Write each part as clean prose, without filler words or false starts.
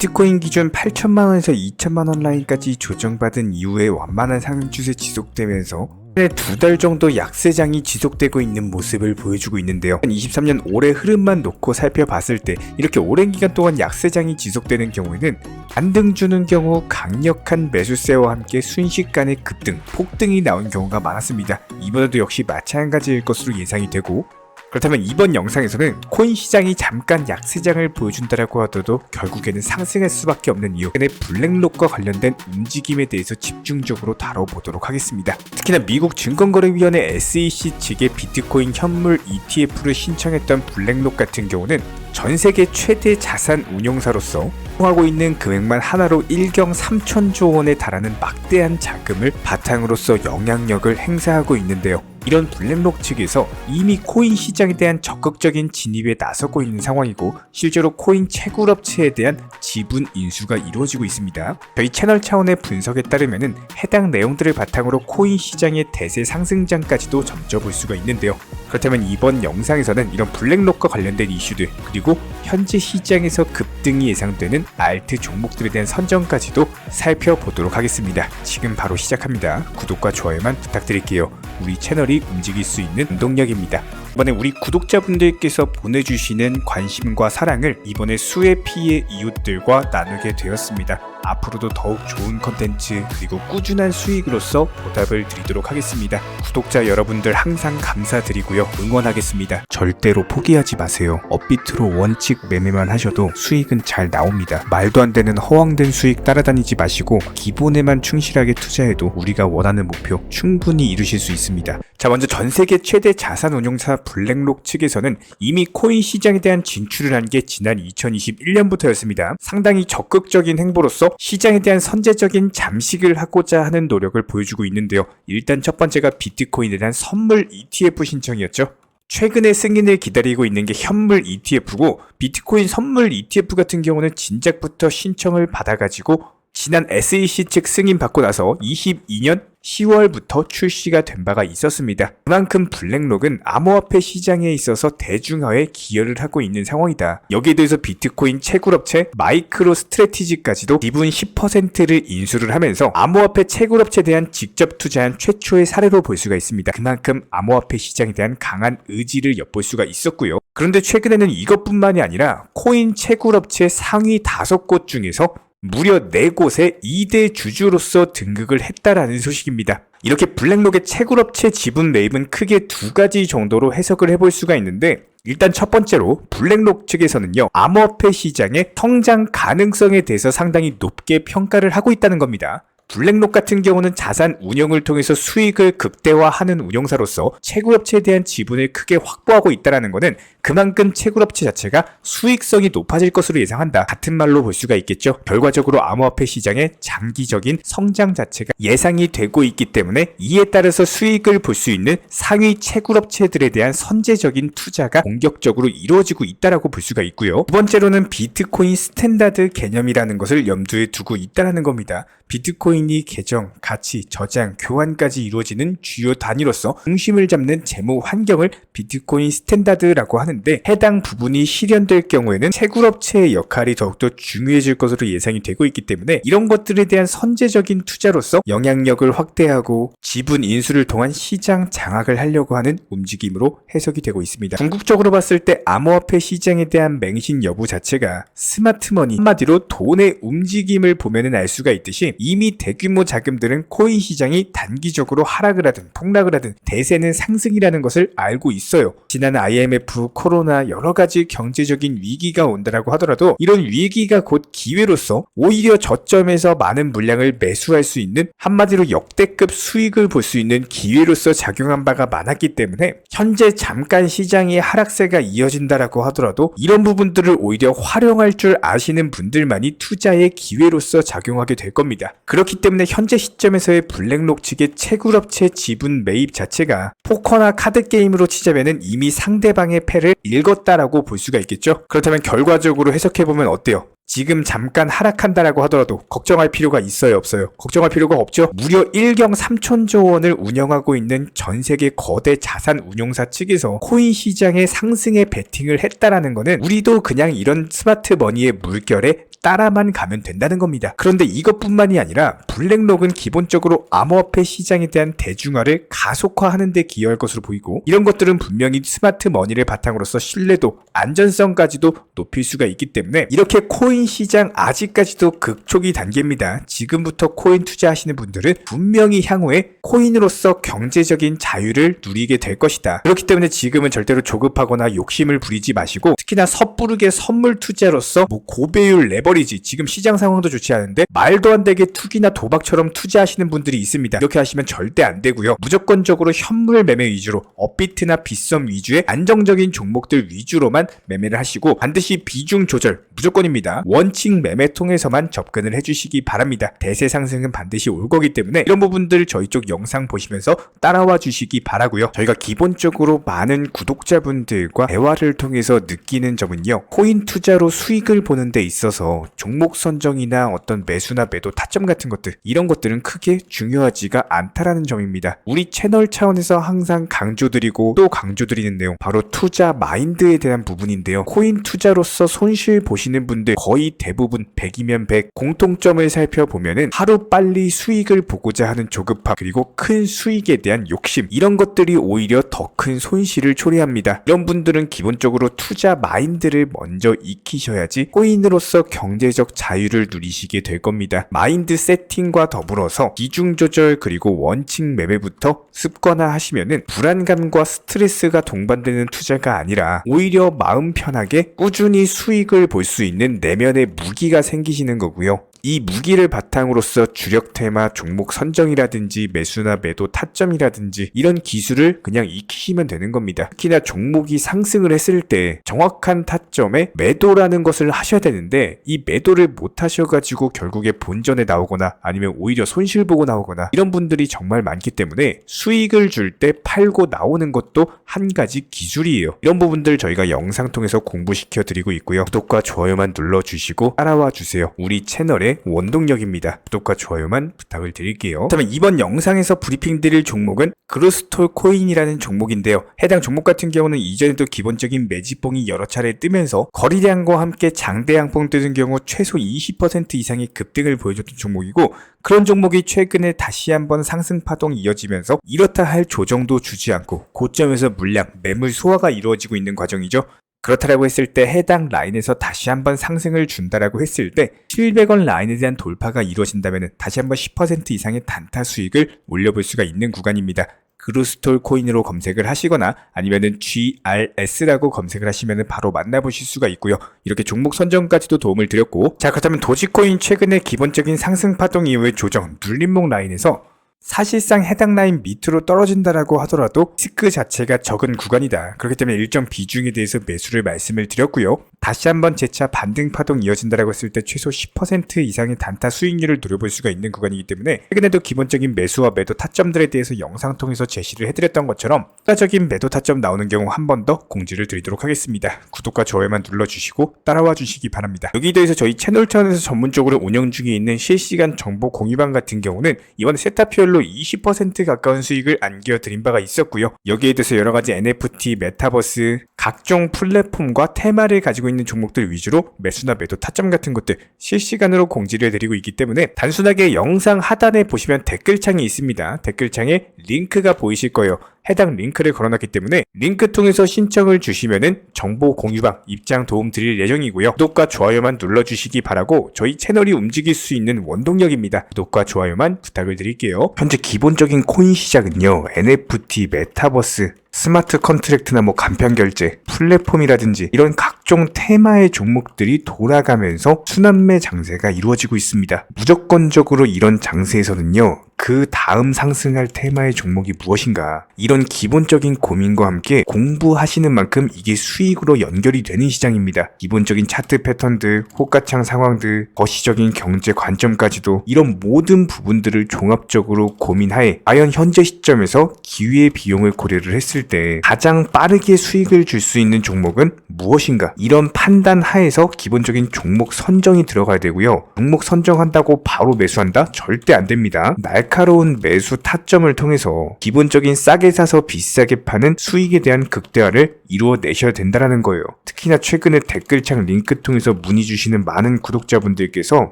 비트코인 기준 8천만원에서 2천만원 라인까지 조정받은 이후에 완만한 상승 추세 지속되면서 2달 정도 약세장이 지속되고 있는 모습을 보여주고 있는데요. 2023년 올해 흐름만 놓고 살펴봤을 때 이렇게 오랜 기간 동안 약세장이 지속되는 경우에는 반등 주는 경우 강력한 매수세와 함께 순식간에 급등, 폭등이 나온 경우가 많았습니다. 이번에도 역시 마찬가지일 것으로 예상이 되고, 그렇다면 이번 영상에서는 코인 시장이 잠깐 약세장을 보여준다라고 하더라도 결국에는 상승할 수밖에 없는 이유, 블랙록과 관련된 움직임에 대해서 집중적으로 다뤄보도록 하겠습니다. 특히나 미국 증권거래위원회 SEC 측의 비트코인 현물 ETF를 신청했던 블랙록 같은 경우는 전 세계 최대 자산 운용사로서 하고 있는 금액만 하나로 1경 3천조 원에 달하는 막대한 자금을 바탕으로서 영향력을 행사하고 있는데요. 이런 블랙록 측에서 이미 코인 시장에 대한 적극적인 진입에 나서고 있는 상황이고, 실제로 코인 채굴업체에 대한 지분 인수가 이루어지고 있습니다. 저희 채널 차원의 분석에 따르면 해당 내용들을 바탕으로 코인 시장의 대세 상승장까지도 점쳐볼 수가 있는데요. 그렇다면 이번 영상에서는 이런 블랙록과 관련된 이슈들, 그리고 현재 시장에서 급등이 예상되는 알트 종목들에 대한 선정까지도 살펴보도록 하겠습니다. 지금 바로 시작합니다. 구독과 좋아요만 부탁드릴게요. 우리 채널이 움직일 수 있는 원동력입니다. 이번에 우리 구독자분들께서 보내주시는 관심과 사랑을 이번에 수혜 피해 이웃들과 나누게 되었습니다. 앞으로도 더욱 좋은 컨텐츠 그리고 꾸준한 수익으로서 보답을 드리도록 하겠습니다. 구독자 여러분들 항상 감사드리고요. 응원하겠습니다. 절대로 포기하지 마세요. 업비트로 원칙 매매만 하셔도 수익은 잘 나옵니다. 말도 안 되는 허황된 수익 따라다니지 마시고 기본에만 충실하게 투자해도 우리가 원하는 목표 충분히 이루실 수 있습니다. 자, 먼저 전세계 최대 자산 운용사 블랙록 측에서는 이미 코인 시장에 대한 진출을 한 게 지난 2021년부터였습니다. 상당히 적극적인 행보로서 시장에 대한 선제적인 잠식을 하고자 하는 노력을 보여주고 있는데요. 일단 첫 번째가 비트코인에 대한 선물 ETF 신청이었죠. 최근에 승인을 기다리고 있는 게 현물 ETF고, 비트코인 선물 ETF 같은 경우는 진작부터 신청을 받아가지고 지난 SEC 측 승인 받고 나서 22년 10월부터 출시가 된 바가 있었습니다. 그만큼 블랙록은 암호화폐 시장에 있어서 대중화에 기여를 하고 있는 상황이다. 여기에 대해서 비트코인 채굴업체 마이크로 스트래티지까지도 지분 10%를 인수를 하면서 암호화폐 채굴업체에 대한 직접 투자한 최초의 사례로 볼 수가 있습니다. 그만큼 암호화폐 시장에 대한 강한 의지를 엿볼 수가 있었고요. 그런데 최근에는 이것뿐만이 아니라 코인 채굴업체 상위 5곳 중에서 무려 4곳에 2대 주주로서 등극을 했다라는 소식입니다. 이렇게 블랙록의 채굴업체 지분 매입은 크게 2가지 정도로 해석을 해볼 수가 있는데, 일단 첫 번째로 블랙록 측에서는요, 암호화폐 시장의 성장 가능성에 대해서 상당히 높게 평가를 하고 있다는 겁니다. 블랙록 같은 경우는 자산 운영을 통해서 수익을 극대화하는 운영사로서 채굴업체에 대한 지분을 크게 확보하고 있다는 것은 그만큼 채굴업체 자체가 수익성이 높아질 것으로 예상한다, 같은 말로 볼 수가 있겠죠. 결과적으로 암호화폐 시장의 장기적인 성장 자체가 예상이 되고 있기 때문에 이에 따라서 수익을 볼 수 있는 상위 채굴업체들에 대한 선제적인 투자가 공격적으로 이루어지고 있다고 볼 수가 있고요. 두 번째로는 비트코인 스탠다드 개념이라는 것을 염두에 두고 있다는 겁니다. 비트코인이 계정, 가치, 저장, 교환까지 이루어지는 주요 단위로서 중심을 잡는 재무 환경을 비트코인 스탠다드라고 하는데, 해당 부분이 실현될 경우에는 채굴업체의 역할이 더욱더 중요해질 것으로 예상이 되고 있기 때문에 이런 것들에 대한 선제적인 투자로서 영향력을 확대하고 지분 인수를 통한 시장 장악을 하려고 하는 움직임으로 해석이 되고 있습니다. 궁극적으로 봤을 때 암호화폐 시장에 대한 맹신 여부 자체가 스마트머니, 한마디로 돈의 움직임을 보면은 알 수가 있듯이 이미 대규모 자금들은 코인 시장이 단기적으로 하락을 하든 폭락을 하든 대세는 상승이라는 것을 알고 있어요. 지난 IMF, 코로나 여러가지 경제적인 위기가 온다라고 하더라도 이런 위기가 곧 기회로서 오히려 저점에서 많은 물량을 매수할 수 있는, 한마디로 역대급 수익을 볼 수 있는 기회로서 작용한 바가 많았기 때문에 현재 잠깐 시장의 하락세가 이어진다라고 하더라도 이런 부분들을 오히려 활용할 줄 아시는 분들만이 투자의 기회로서 작용하게 될 겁니다. 그렇기 때문에 현재 시점에서의 블랙록 측의 채굴업체 지분 매입 자체가 포커나 카드 게임으로 치자면은 이미 상대방의 패를 읽었다라고 볼 수가 있겠죠. 그렇다면 결과적으로 해석해보면 어때요? 지금 잠깐 하락한다라고 하더라도 걱정할 필요가 있어요, 없어요? 걱정할 필요가 없죠. 무려 1경 3천조 원을 운영하고 있는 전 세계 거대 자산 운용사 측에서 코인 시장의 상승에 베팅을 했다라는 거는 우리도 그냥 이런 스마트 머니의 물결에 따라만 가면 된다는 겁니다. 그런데 이것뿐만이 아니라 블랙록은 기본적으로 암호화폐 시장에 대한 대중화를 가속화하는 데 기여할 것으로 보이고, 이런 것들은 분명히 스마트 머니를 바탕으로서 신뢰도, 안전성까지도 높일 수가 있기 때문에 이렇게 코인 시장 아직까지도 극초기 단계입니다. 지금부터 코인 투자하시는 분들은 분명히 향후에 코인으로서 경제적인 자유를 누리게 될 것이다. 그렇기 때문에 지금은 절대로 조급하거나 욕심을 부리지 마시고, 특히나 섣부르게 선물 투자로서 고배율 레버리지, 지금 시장 상황도 좋지 않은데 말도 안 되게 투기나 도박처럼 투자하시는 분들이 있습니다. 이렇게 하시면 절대 안 되고요. 무조건적으로 현물 매매 위주로 업비트나 빗썸 위주의 안정적인 종목들 위주로만 매매를 하시고, 반드시 비중 조절 무조건입니다. 원칙 매매 통해서만 접근을 해주시기 바랍니다. 대세 상승은 반드시 올 거기 때문에 이런 부분들 저희 쪽 영상 보시면서 따라와 주시기 바라고요. 저희가 기본적으로 많은 구독자분들과 대화를 통해서 느끼는 점은요, 코인 투자로 수익을 보는 데 있어서 종목 선정이나 어떤 매수나 매도 타점 같은 것들, 이런 것들은 크게 중요하지가 않다라는 점입니다. 우리 채널 차원에서 항상 강조드리고 또 강조드리는 내용, 바로 투자 마인드에 대한 부분인데요. 코인 투자로서 손실 보시는 분들 거의 대부분 100이면 100, 공통점을 살펴보면은 하루 빨리 수익을 보고자 하는 조급함, 그리고 큰 수익에 대한 욕심, 이런 것들이 오히려 더 큰 손실을 초래합니다. 이런 분들은 기본적으로 투자 마인드를 먼저 익히셔야지 코인으로서 경제적 자유를 누리시게 될 겁니다. 마인드 세팅과 더불어서 비중 조절 그리고 원칙 매매부터 습관화 하시면은 불안감과 스트레스가 동반되는 투자가 아니라 오히려 마음 편하게 꾸준히 수익을 볼 수 있는 내면의 무기가 생기시는 거고요. 이 무기를 바탕으로서 주력 테마 종목 선정이라든지 매수나 매도 타점이라든지 이런 기술을 그냥 익히시면 되는 겁니다. 특히나 종목이 상승을 했을 때 정확한 타점에 매도라는 것을 하셔야 되는데, 이 매도를 못 하셔가지고 결국에 본전에 나오거나 아니면 오히려 손실 보고 나오거나 이런 분들이 정말 많기 때문에 수익을 줄 때 팔고 나오는 것도 한 가지 기술이에요. 이런 부분들 저희가 영상 통해서 공부시켜 드리고 있고요. 구독과 좋아요만 눌러주시고 따라와 주세요. 우리 채널의 원동력입니다. 구독과 좋아요만 부탁을 드릴게요. 그렇다면 이번 영상에서 브리핑 드릴 종목은 그로스톨 코인이라는 종목인데요. 해당 종목 같은 경우는 이전에도 기본적인 매집봉이 여러 차례 뜨면서 거래량과 함께 장대 양봉 뜨는 경우 최소 20% 이상의 급등을 보여줬던 종목이고, 그런 종목이 최근에 다시 한번 상승 파동이 이어지면서 이렇다 할 조정도 주지 않고 고점에서 물량, 매물 소화가 이루어지고 있는 과정이죠. 그렇다라고 했을 때 해당 라인에서 다시 한번 상승을 준다라고 했을 때 700원 라인에 대한 돌파가 이루어진다면 다시 한번 10% 이상의 단타 수익을 올려볼 수가 있는 구간입니다. 그로스톨 코인으로 검색을 하시거나 아니면은 GRS라고 검색을 하시면 바로 만나보실 수가 있고요. 이렇게 종목 선정까지도 도움을 드렸고, 자, 그렇다면 도지코인 최근에 기본적인 상승 파동 이후의 조정, 눌림목 라인에서 사실상 해당 라인 밑으로 떨어진다라고 하더라도 리스크 자체가 적은 구간이다. 그렇기 때문에 일정 비중에 대해서 매수를 말씀을 드렸고요. 다시 한번 재차 반등 파동 이어진다라고 했을 때 최소 10% 이상의 단타 수익률을 노려볼 수가 있는 구간이기 때문에 최근에도 기본적인 매수와 매도 타점들에 대해서 영상 통해서 제시를 해드렸던 것처럼 추가적인 매도 타점 나오는 경우 한 번 더 공지를 드리도록 하겠습니다. 구독과 좋아요만 눌러주시고 따라와 주시기 바랍니다. 여기에 대해서 저희 채널 차원에서 전문적으로 운영 중에 있는 실시간 정보 공유방 같은 경우는 이번에 세타피얼로 20% 가까운 수익을 안겨드린 바가 있었고요. 여기에 대해서 여러가지 NFT, 메타버스, 각종 플랫폼과 테마를 가지고 있는 종목들 위주로 매수나 매도 타점 같은 것들 실시간으로 공지를 해드리고 있기 때문에 단순하게 영상 하단에 보시면 댓글창이 있습니다. 댓글창에 링크가 보이실 거예요. 해당 링크를 걸어놨기 때문에 링크 통해서 신청을 주시면은 정보 공유방 입장 도움 드릴 예정이고요. 구독과 좋아요만 눌러주시기 바라고 저희 채널이 움직일 수 있는 원동력입니다. 구독과 좋아요만 부탁을 드릴게요. 현재 기본적인 코인 시장은요, NFT, 메타버스, 스마트 컨트랙트나 간편 결제, 플랫폼이라든지 이런 각종 테마의 종목들이 돌아가면서 순환매 장세가 이루어지고 있습니다. 무조건적으로 이런 장세에서는요, 그 다음 상승할 테마의 종목이 무엇인가, 이런 기본적인 고민과 함께 공부하시는 만큼 이게 수익으로 연결이 되는 시장입니다. 기본적인 차트 패턴들, 호가창 상황들, 거시적인 경제 관점까지도 이런 모든 부분들을 종합적으로 고민하에 과연 현재 시점에서 기회의 비용을 고려를 했을 때 가장 빠르게 수익을 줄 수 있는 종목은 무엇인가, 이런 판단 하에서 기본적인 종목 선정이 들어가야 되고요. 종목 선정한다고 바로 매수한다? 절대 안 됩니다. 날카로운 매수 타점을 통해서 기본적인 싸게 사서 비싸게 파는 수익에 대한 극대화를 이루어내셔야 된다는 거예요. 특히나 최근에 댓글창 링크 통해서 문의 주시는 많은 구독자분들께서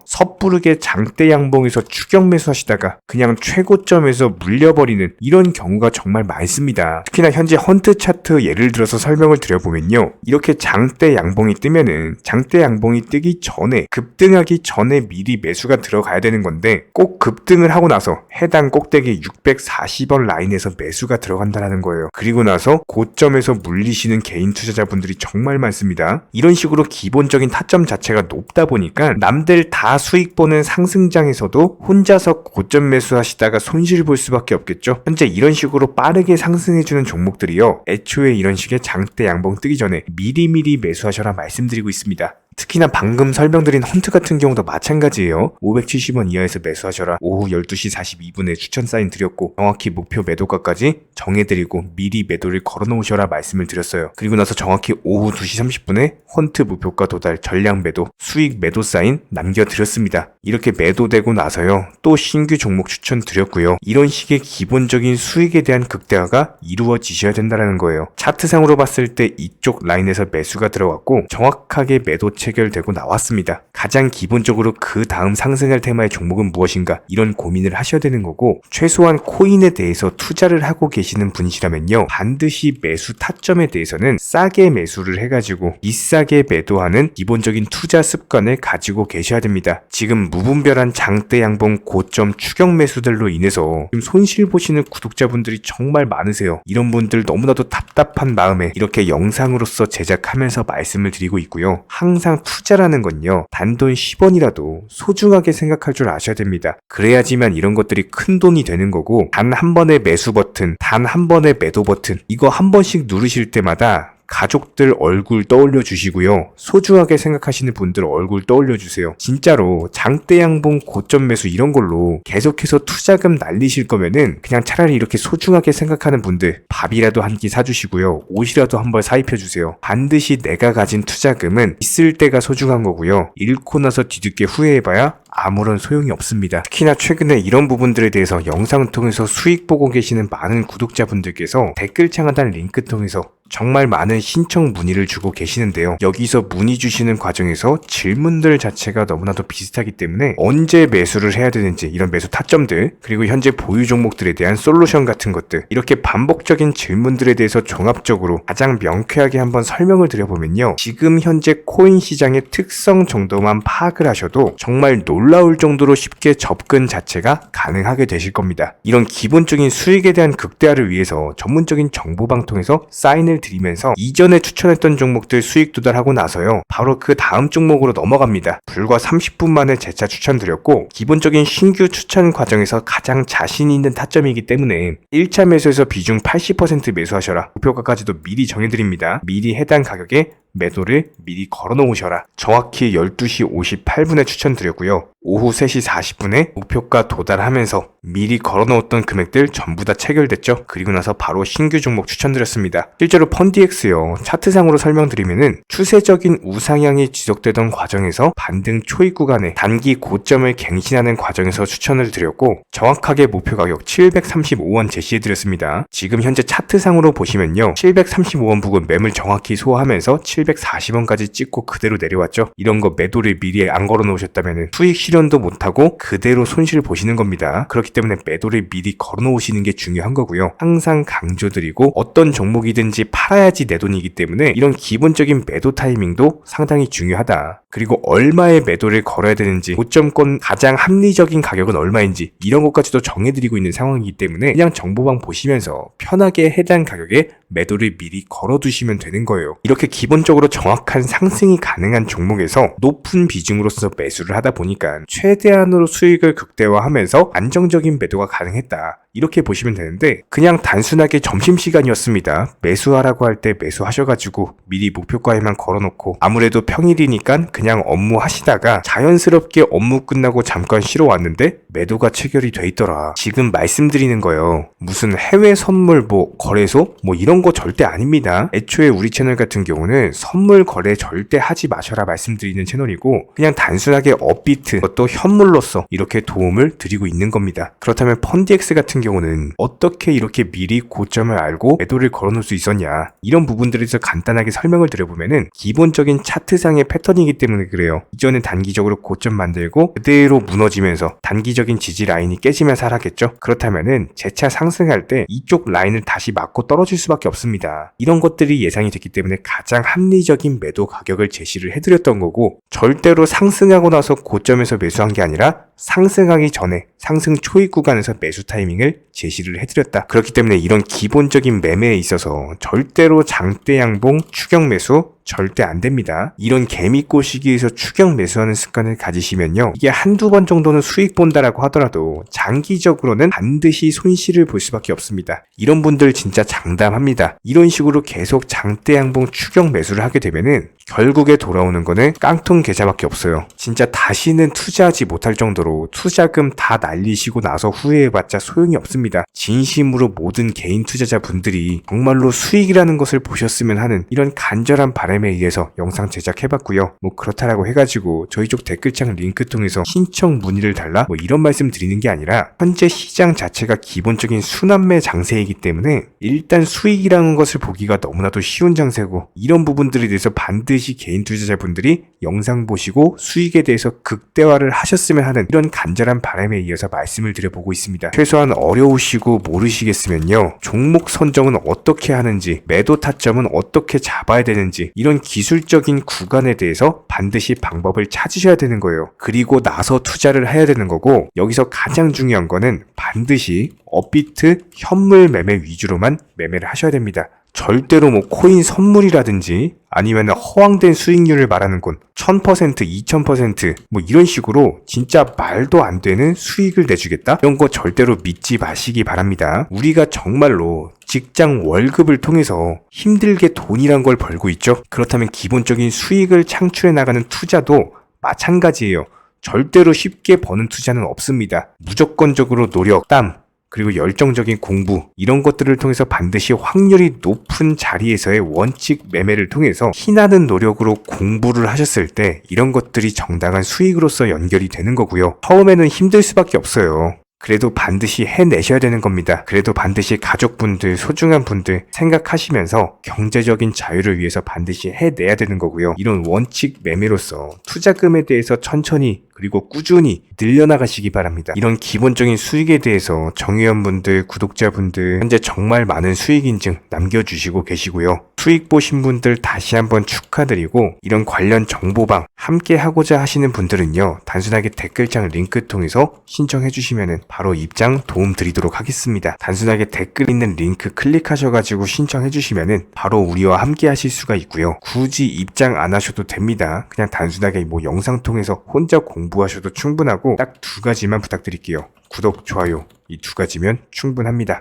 섣부르게 장대 양봉에서 추격 매수하시다가 그냥 최고점에서 물려버리는 이런 경우가 정말 많습니다. 특히나 현재 헌트 차트 예를 들어서 설명을 드려보면요. 이렇게 장대 양봉이 뜨면은 장대 양봉이 뜨기 전에 급등하기 전에 미리 매수가 들어가야 되는 건데 꼭 급등을 하고 나서 해당 꼭대기 640원 라인에서 매수가 들어간다는 거예요. 그리고 나서 고점에서 물리시는 개인 투자자분들이 정말 많습니다. 이런 식으로 기본적인 타점 자체가 높다 보니까 남들 다 수익 보는 상승장에서도 혼자서 고점 매수하시다가 손실 볼 수밖에 없겠죠. 현재 이런 식으로 빠르게 상승해주는 종목들이요. 애초에 이런 식의 장대 양봉 뜨기 전에 미리미리 매수하셔라 말씀드리고 있습니다. 특히나 방금 설명드린 헌트 같은 경우도 마찬가지예요. 570원 이하에서 매수하셔라. 오후 12시 42분에 추천 사인 드렸고 정확히 목표 매도가까지 정해드리고 미리 매도를 걸어놓으셔라 말씀을 드렸어요. 그리고 나서 정확히 오후 2시 30분에 헌트 목표가 도달 전량 매도 수익 매도 사인 남겨드렸습니다. 이렇게 매도되고 나서요. 또 신규 종목 추천 드렸고요. 이런 식의 기본적인 수익에 대한 극대화가 이루어지셔야 된다는 거예요. 차트상으로 봤을 때 이쪽 라인에서 매수가 들어갔고 정확하게 매도 체결되고 나왔습니다. 가장 기본적으로 그 다음 상승할 테마의 종목은 무엇인가 이런 고민을 하셔야 되는 거고 최소한 코인에 대해서 투자를 하고 계시는 분이시라면요. 반드시 매수 타점에 대해서는 싸게 매수를 해가지고 비싸게 매도하는 기본적인 투자 습관을 가지고 계셔야 됩니다. 지금 무분별한 장대 양봉 고점 추격 매수들로 인해서 지금 손실 보시는 구독자분들이 정말 많으세요. 이런 분들 너무나도 답답한 마음에 이렇게 영상으로서 제작하면서 말씀을 드리고 있고요. 항상 투자라는 건요. 단돈 10원이라도 소중하게 생각할 줄 아셔야 됩니다. 그래야지만 이런 것들이 큰 돈이 되는 거고 단 한 번의 매수 버튼, 단 한 번의 매도 버튼 이거 한 번씩 누르실 때마다 가족들 얼굴 떠올려 주시고요. 소중하게 생각하시는 분들 얼굴 떠올려 주세요. 진짜로 장대 양봉 고점 매수 이런 걸로 계속해서 투자금 날리실 거면은 그냥 차라리 이렇게 소중하게 생각하는 분들 밥이라도 한 끼 사주시고요. 옷이라도 한 벌 사입혀 주세요. 반드시 내가 가진 투자금은 있을 때가 소중한 거고요. 잃고 나서 뒤늦게 후회해봐야 아무런 소용이 없습니다. 특히나 최근에 이런 부분들에 대해서 영상을 통해서 수익 보고 계시는 많은 구독자분들께서 댓글창 하단 링크 통해서 정말 많은 신청 문의를 주고 계시는데요. 여기서 문의 주시는 과정에서 질문들 자체가 너무나도 비슷하기 때문에 언제 매수를 해야 되는지 이런 매수 타점들 그리고 현재 보유 종목들에 대한 솔루션 같은 것들 이렇게 반복적인 질문들에 대해서 종합적으로 가장 명쾌하게 한번 설명을 드려보면요. 지금 현재 코인 시장의 특성 정도만 파악을 하셔도 정말 놀라울 정도로 쉽게 접근 자체가 가능하게 되실 겁니다. 이런 기본적인 수익에 대한 극대화를 위해서 전문적인 정보방 통해서 사인을 드리면서 이전에 추천했던 종목들 수익 도달하고 나서요. 바로 그 다음 종목으로 넘어갑니다. 불과 30분 만에 재차 추천드렸고 기본적인 신규 추천 과정에서 가장 자신 있는 타점이기 때문에 1차 매수에서 비중 80% 매수하셔라. 목표가까지도 미리 정해드립니다. 미리 해당 가격에 매도를 미리 걸어놓으셔라. 정확히 12시 58분에 추천드렸고요. 오후 3시 40분에 목표가 도달하면서 미리 걸어놓았던 금액들 전부 다 체결됐죠. 그리고 나서 바로 신규 종목 추천드렸습니다. 실제로 펀디엑스요. 차트상으로 설명드리면은 추세적인 우상향이 지속되던 과정에서 반등 초입 구간에 단기 고점을 갱신하는 과정에서 추천을 드렸고 정확하게 목표 가격 735원 제시해드렸습니다. 지금 현재 차트상으로 보시면요. 735원 부근 매물 정확히 소화하면서 740원까지 찍고 그대로 내려왔죠. 이런 거 매도를 미리 안 걸어 놓으셨다면 수익 실현도 못하고 그대로 손실을 보시는 겁니다. 그렇기 때문에 매도를 미리 걸어 놓으시는 게 중요한 거고요. 항상 강조드리고 어떤 종목이든지 팔아야지 내 돈이기 때문에 이런 기본적인 매도 타이밍도 상당히 중요하다. 그리고 얼마의 매도를 걸어야 되는지 고점권 가장 합리적인 가격은 얼마인지 이런 것까지도 정해드리고 있는 상황이기 때문에 그냥 정보방 보시면서 편하게 해당 가격에 매도를 미리 걸어두시면 되는 거예요. 이렇게 기본적으로 정확한 상승이 가능한 종목에서 높은 비중으로서 매수를 하다 보니까 최대한으로 수익을 극대화하면서 안정적인 매도가 가능했다. 이렇게 보시면 되는데 그냥 단순하게 점심시간이었습니다. 매수하라고 할 때 매수하셔가지고 미리 목표가에만 걸어놓고 아무래도 평일이니까 그냥 업무 하시다가 자연스럽게 업무 끝나고 잠깐 쉬러 왔는데 매도가 체결이 돼 있더라. 지금 말씀드리는 거예요. 무슨 해외 선물 거래소 이런 거 절대 아닙니다. 애초에 우리 채널 같은 경우는 선물 거래 절대 하지 마셔라 말씀드리는 채널이고 그냥 단순하게 업비트 또 현물로서 이렇게 도움을 드리고 있는 겁니다. 그렇다면 펀디엑스 같은 경우는 어떻게 이렇게 미리 고점을 알고 매도를 걸어놓을 수 있었냐, 이런 부분들에 대해서 간단하게 설명을 드려보면은 기본적인 차트상의 패턴이기 때문에 그래요. 이전에 단기적으로 고점 만들고 그대로 무너지면서 단기적인 지지 라인이 깨지면서 하락했죠. 그렇다면은 재차 상승할 때 이쪽 라인을 다시 맞고 떨어질 수밖에 없습니다. 이런 것들이 예상이 됐기 때문에 가장 합리적인 매도 가격을 제시를 해드렸던 거고, 절대로 상승하고 나서 고점에서 매수한 게 아니라 상승하기 전에 상승 초입 구간에서 매수 타이밍을 제시를 해드렸다. 그렇기 때문에 이런 기본적인 매매에 있어서 절대로 장대 양봉 추격 매수 절대 안 됩니다. 이런 개미꼬 시기에서 추격 매수하는 습관을 가지시면요, 이게 한두 번 정도는 수익 본다라고 하더라도 장기적으로는 반드시 손실을 볼 수밖에 없습니다. 이런 분들 진짜 장담합니다. 이런 식으로 계속 장대 양봉 추격 매수를 하게 되면은 결국에 돌아오는 거는 깡통 계좌밖에 없어요. 진짜 다시는 투자하지 못할 정도로 투자금 다 날리시고 나서 후회해봤자 소용이 없습니다. 진심으로 모든 개인 투자자분들이 정말로 수익이라는 것을 보셨으면 하는 이런 간절한 바람에 의해서 영상 제작해봤고요. 그렇다라고 해가지고 저희 쪽 댓글창 링크 통해서 신청 문의를 달라 이런 말씀 드리는 게 아니라 현재 시장 자체가 기본적인 순환매 장세이기 때문에 일단 수익이라는 것을 보기가 너무나도 쉬운 장세고, 이런 부분들에 대해서 반드시 개인 투자자분들이 영상 보시고 수익에 대해서 극대화를 하셨으면 하는 이런 간절한 바람에 이어서 말씀을 드려보고 있습니다. 최소한 어려우시고 모르시겠으면요, 종목 선정은 어떻게 하는지, 매도 타점은 어떻게 잡아야 되는지, 이런 기술적인 구간에 대해서 반드시 방법을 찾으셔야 되는 거예요. 그리고 나서 투자를 해야 되는 거고, 여기서 가장 중요한 거는 반드시 업비트 현물 매매 위주로만 매매를 하셔야 됩니다. 절대로 코인 선물이라든지 아니면 허황된 수익률을 말하는 건 1000%, 2000% 이런 식으로 진짜 말도 안 되는 수익을 내주겠다? 이런 거 절대로 믿지 마시기 바랍니다. 우리가 정말로 직장 월급을 통해서 힘들게 돈이란 걸 벌고 있죠. 그렇다면 기본적인 수익을 창출해 나가는 투자도 마찬가지예요. 절대로 쉽게 버는 투자는 없습니다. 무조건적으로 노력, 땀, 그리고 열정적인 공부, 이런 것들을 통해서 반드시 확률이 높은 자리에서의 원칙 매매를 통해서 희나는 노력으로 공부를 하셨을 때 이런 것들이 정당한 수익으로서 연결이 되는 거고요. 처음에는 힘들 수밖에 없어요. 그래도 반드시 해내셔야 되는 겁니다. 그래도 반드시 가족분들, 소중한 분들 생각하시면서 경제적인 자유를 위해서 반드시 해내야 되는 거고요. 이런 원칙 매매로서 투자금에 대해서 천천히 그리고 꾸준히 늘려나가시기 바랍니다. 이런 기본적인 수익에 대해서 정의원분들, 구독자분들 현재 정말 많은 수익 인증 남겨주시고 계시고요. 수익 보신 분들 다시 한번 축하드리고, 이런 관련 정보방 함께 하고자 하시는 분들은요, 단순하게 댓글창 링크 통해서 신청해 주시면 바로 입장 도움 드리도록 하겠습니다. 단순하게 댓글 있는 링크 클릭하셔가지고 신청해 주시면 바로 우리와 함께 하실 수가 있고요. 굳이 입장 안 하셔도 됩니다. 그냥 단순하게 영상 통해서 혼자 공부하셔도 충분하고 딱 두 가지만 부탁드릴게요. 구독, 좋아요, 이 두 가지면 충분합니다.